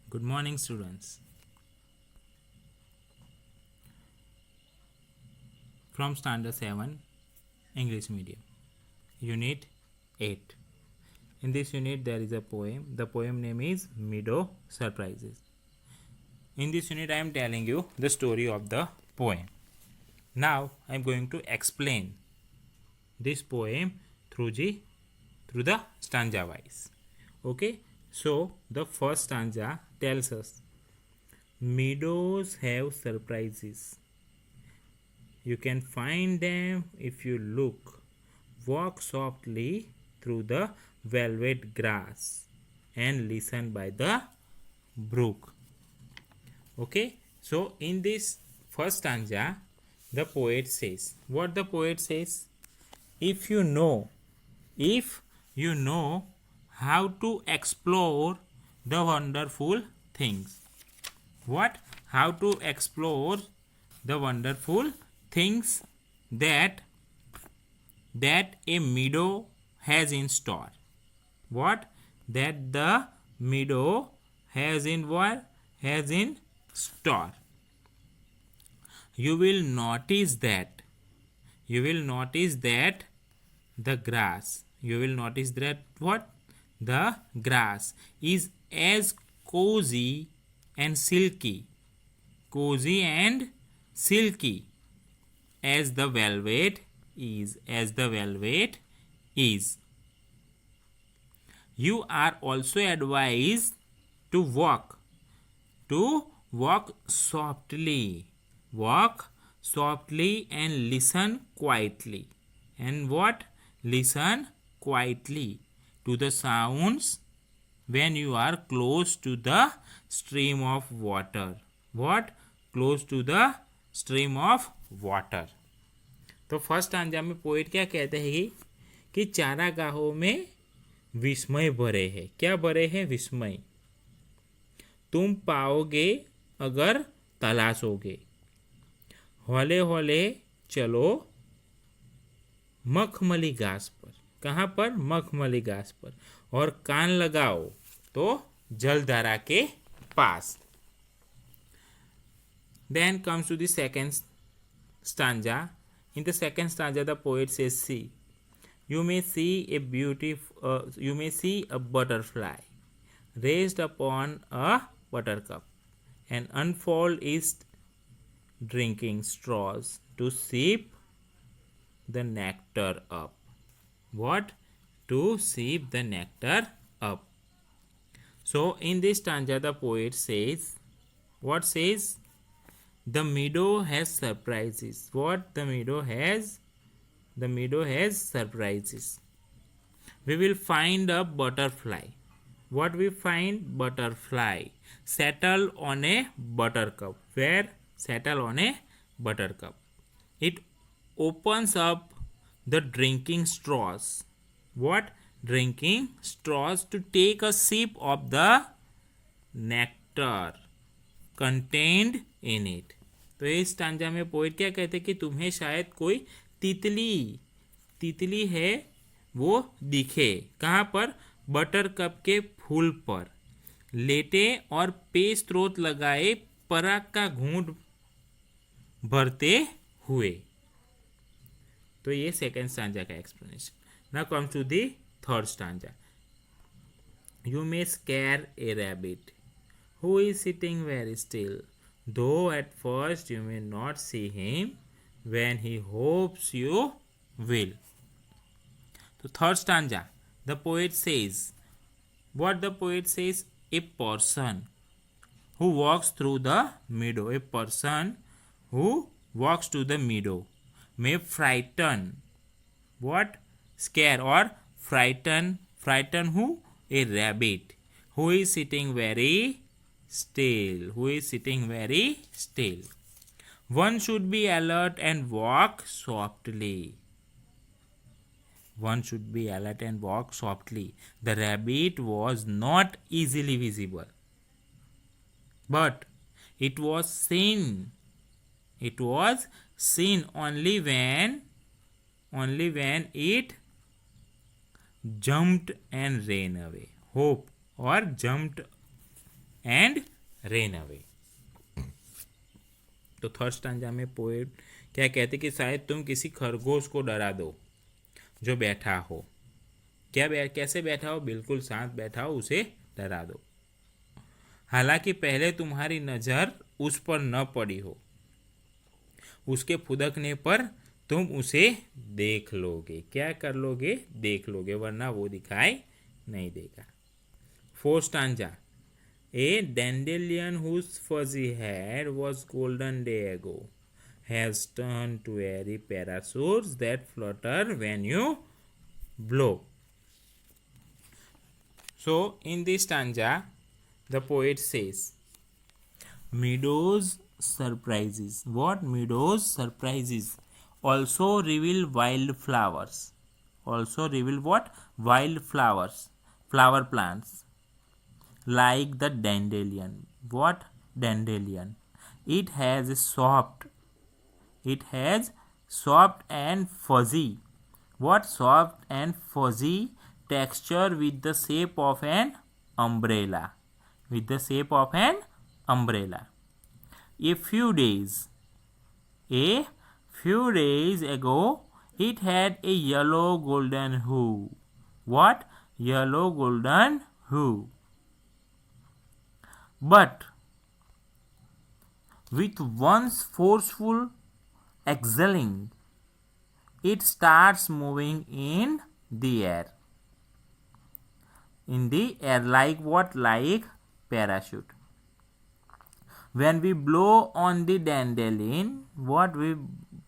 Good morning, students. From Standard 7, English Medium, Unit 8. In this unit, there is a poem. The poem name is Meadow Surprises. In this unit, I am telling you the story of the poem. Now, I am going to explain this poem through the stanza wise. Okay, so the first stanza tells us meadows have surprises. You can find them if you look. Walk softly through the velvet grass and listen by the brook. Okay, so in this first stanza, the poet says, what the poet says? If you know how to explore the wonderful things. What? How to explore the wonderful things that a meadow has in store. What? That the meadow has in what? Has in store. You will notice that the grass. You will notice that what? The grass is as cozy and silky as the velvet is. You are also advised to walk softly and listen quietly. And what? Listen quietly to the sounds when you are close to the stream of water. What? Close to the stream of water. तो first stanza में poet क्या कहते हैं कि चारागाहों में विस्मय भरे है. क्या भरे है? विस्मय. तुम पाओगे अगर तलाशोगे. हौले हौले चलो मखमली घास पर. कहाँ पर? मखमली घास पर. और कान लगाओ तो जलधारा के पास. Then comes to the second stanza. In the second stanza, the poet says, "See, you may see a butterfly raised upon a buttercup, and unfold its drinking straws to sip the nectar up." What? To sip the nectar up. So, in this stanza, the poet says, what says? The meadow has surprises. What? The meadow has surprises. We will find a butterfly. What we find? Butterfly. Settle on a buttercup. Where? Settle on a buttercup. It opens up the drinking straws. What? Drinking straws to take a sip of the nectar contained in it. तो इस stanza में poet क्या कहते हैं कि तुम्हें शायद कोई तितली है वो दिखे. कहाँ पर? बटर कप के फूल पर लेटे और पेय स्रोत लगाए पराग का घूंट भरते हुए. तो ये सेकंड स्टांजा का explanation. Now comes to the third stanza. You may scare a rabbit who is sitting very still, though at first you may not see him when he hopes you will. So third stanza, the poet says, what the poet says? A person who walks through the meadow, a person who walks to the meadow may frighten, what? Scare or frighten who? A rabbit who is sitting very still. One should be alert and walk softly. The rabbit was not easily visible, but it was seen only when it jumped and ran away. Hope or jumped and ran away. तो third stanza में poet क्या कहते कि शायद तुम किसी खरगोश को डरा दो जो बैठा हो। कैसे बैठा हो? बिल्कुल शांत बैठा हो, उसे डरा दो। हालांकि पहले तुम्हारी नज़र उस पर न पड़ी हो, उसके फुदकने पर तुम उसे देख लोगे। क्या कर लोगे? देख लोगे, वरना वो दिखाई नहीं देगा। Fourth stanza, A dandelion whose fuzzy hair was golden day ago has turned to airy parachutes that flutter when you blow. So, in this stanza, the poet says, Meadows surprises. What? Meadows surprises also reveal wildflowers. Also reveal what? Wildflowers. Flower plants. Like the dandelion. What? Dandelion. It has soft and fuzzy. What? Soft and fuzzy texture with the shape of an umbrella. With the shape of an umbrella. A few days ago, it had a yellow golden hue. What? Yellow golden hue. But with once forceful exhaling, it starts moving in the air. In the air, like what? Like parachute. When we blow on the dandelion, what we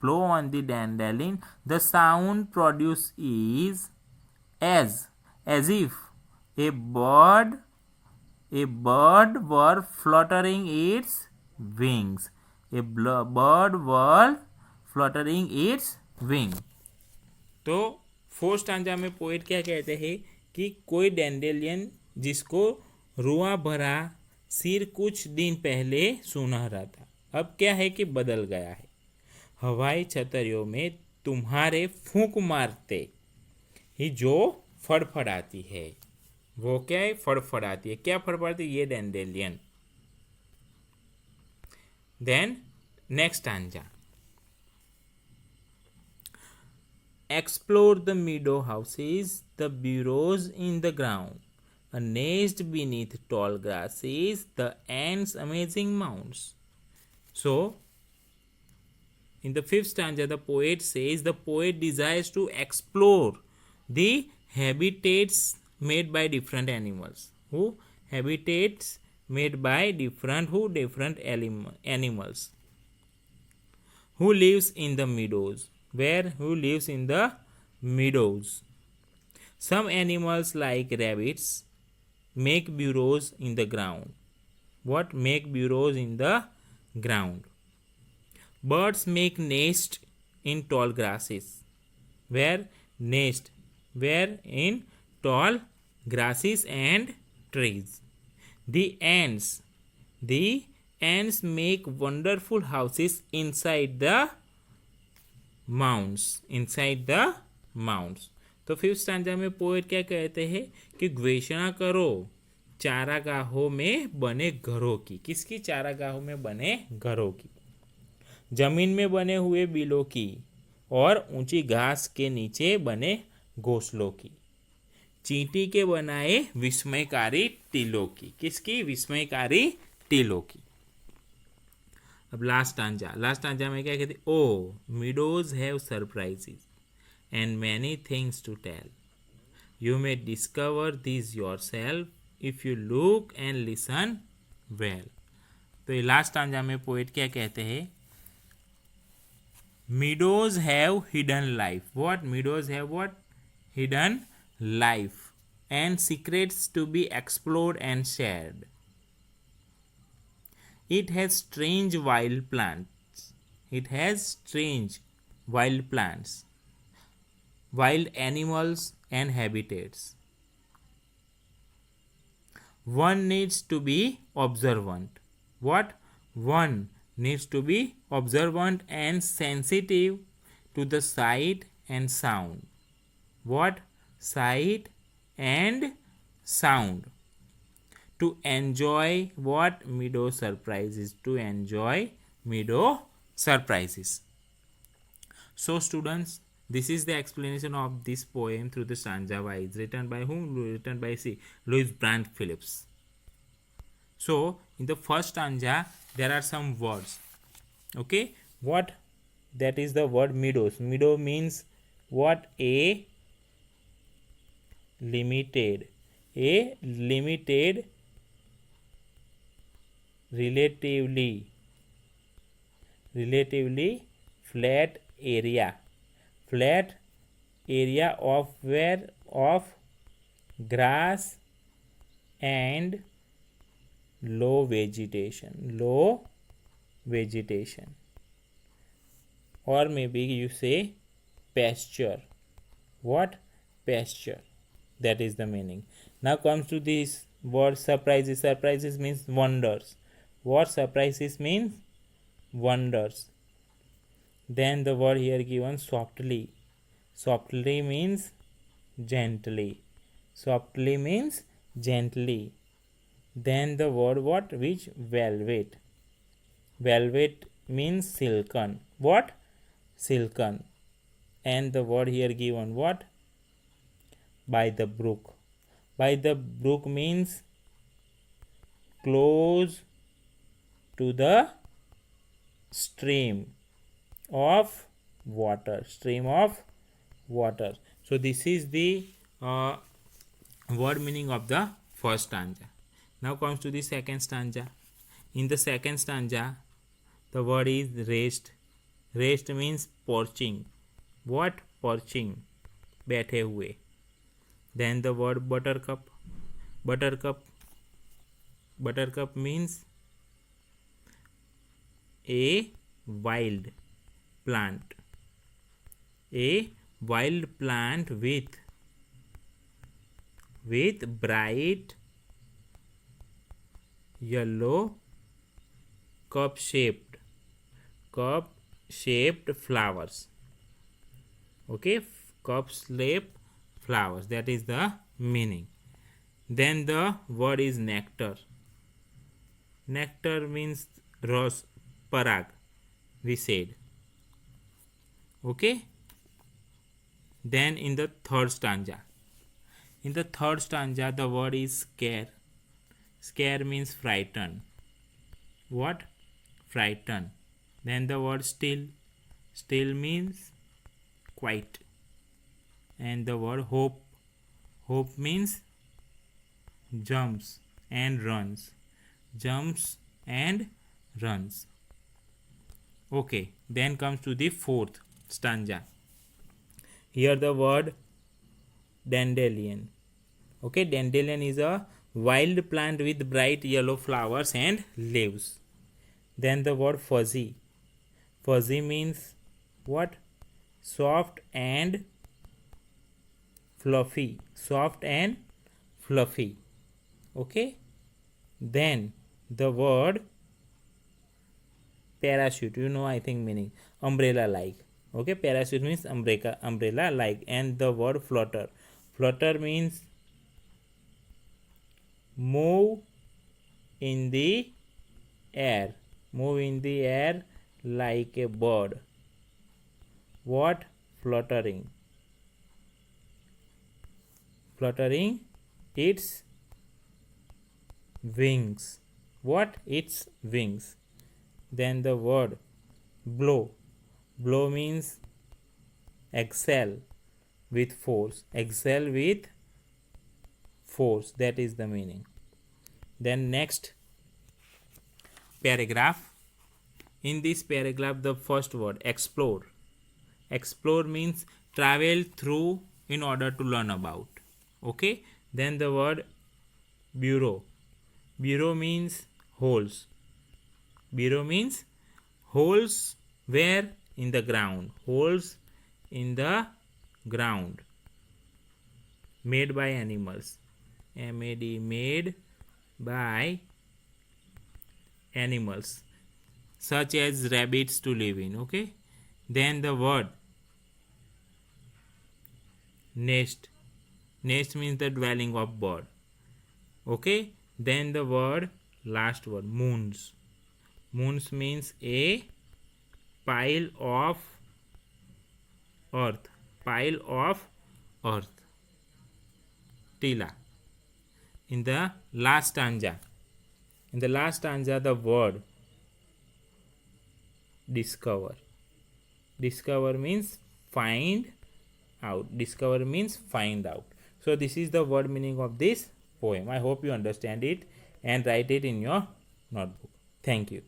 blow on the dandelion, the sound produced is as if a bird were fluttering its wings. A bird were fluttering its wing. तो fourth stanza में poet क्या कहते हैं कि कोई dandelion जिसको रुआ भरा सिर कुछ दिन पहले सुनहरा था, अब क्या है कि बदल गया है। हवाई छतरियों में तुम्हारे फूंक मारते ही जो फड़फड़ाती है, वो क्या है? फड़फड़ाती है। क्या फड़फड़ाती है? ये dandelion. Then next stanza, explore the meadow houses, the burrows in the ground, a nest beneath tall grasses, the ants' amazing mounds. So, in the fifth stanza, the poet says the poet desires to explore the habitats made by different animals. Habitats made by different animals. Who lives in the meadows? Who lives in the meadows? Some animals like rabbits make burrows in the ground. What? Make burrows in the ground. Birds make nests in tall grasses. Where? Nest. Where? In tall grasses and trees. The ants make wonderful houses inside the mounds. तो fifth stanza में poet क्या कहते हैं कि घोषणा करो चारागाहों में बने घरों की। किसकी? चारागाहों में बने घरों की, जमीन में बने हुए बिलों की और ऊंची घास के नीचे बने घोंसलों की, चींटी के बनाए विस्मयकारी टीलों की। किसकी? विस्मयकारी टीलों की। अब लास्ट स्टांजा में क्या कहते? O meadows have surprises and many things to tell. You may discover these yourself if you look and listen well. तो ये लास्ट स्टांजा में पोएट क्या कहते हैं? Meadows have hidden life. What? Meadows have what? Hidden life and secrets to be explored and shared. It has strange wild plants. Wild animals and habitats. One needs to be observant. What? One needs to be observant and sensitive to the sight and sound. What? Sight and sound. To enjoy what? Meadow surprises. To enjoy meadow surprises. So students, this is the explanation of this poem through the stanza wise. Written by whom? Written by Louis Brandt Phillips. So in the first stanza there are some words. Okay, what? That is the word meadows. Meadow means what? A limited relatively flat area of where of grass and low vegetation, or maybe you say pasture. What? Pasture. That is the meaning. Now comes to this word surprises. Surprises means wonders. What surprises means? Wonders. Then the word here given softly. Softly means gently. Softly means gently. Then the word what? Which? Velvet. Velvet means silken. What? Silken. And the word here given what? By the brook. By the brook means close to the stream of water. So this is the word meaning of the first stanza. Now comes to the second stanza. In the second stanza the word is rest. Rest means perching. What? Perching. बैठे हुए. Then the word buttercup. Buttercup means a wild plant. A wild plant with bright yellow cup shaped flowers. Okay, cup shaped flowers. That is the meaning. Then the word is nectar. Nectar means rose, parag, we said. Okay. Then in the third stanza. In the third stanza the word is scare. Scare means frighten. What? Frighten. Then the word still. Still means quiet. And the word hope. Hope means jumps and runs. Jumps and runs. Okay. Then comes to the fourth stanza. Here the word dandelion. Okay. Dandelion is a wild plant with bright yellow flowers and leaves. Then the word fuzzy. Fuzzy means what? Soft and fluffy. Soft and fluffy. Okay. Then the word parachute. You know, I think meaning umbrella like. Okay. Parachute means umbrella like. And the word flutter. Flutter means move in the air. Move in the air like a bird. What? Fluttering. Fluttering its wings. What? Its wings. Then the word blow. Blow means exhale with force. Exhale with force. That is the meaning. Then next paragraph. In this paragraph the first word explore. Explore means travel through in order to learn about. Okay. Then the word bureau. Bureau means holes. Bureau means holes where? In the ground. Holes in the ground. Made by animals. MAD, made by animals such as rabbits to live in. Okay. Then the word nest. Nest means the dwelling of bird. Okay. Then the word, last word, moons. Moons means a pile of earth. Pile of earth. Tila. In the last stanza. In the last stanza, the word discover. Discover means find out. Discover means find out. So this is the word meaning of this poem. I hope you understand it and write it in your notebook. Thank you.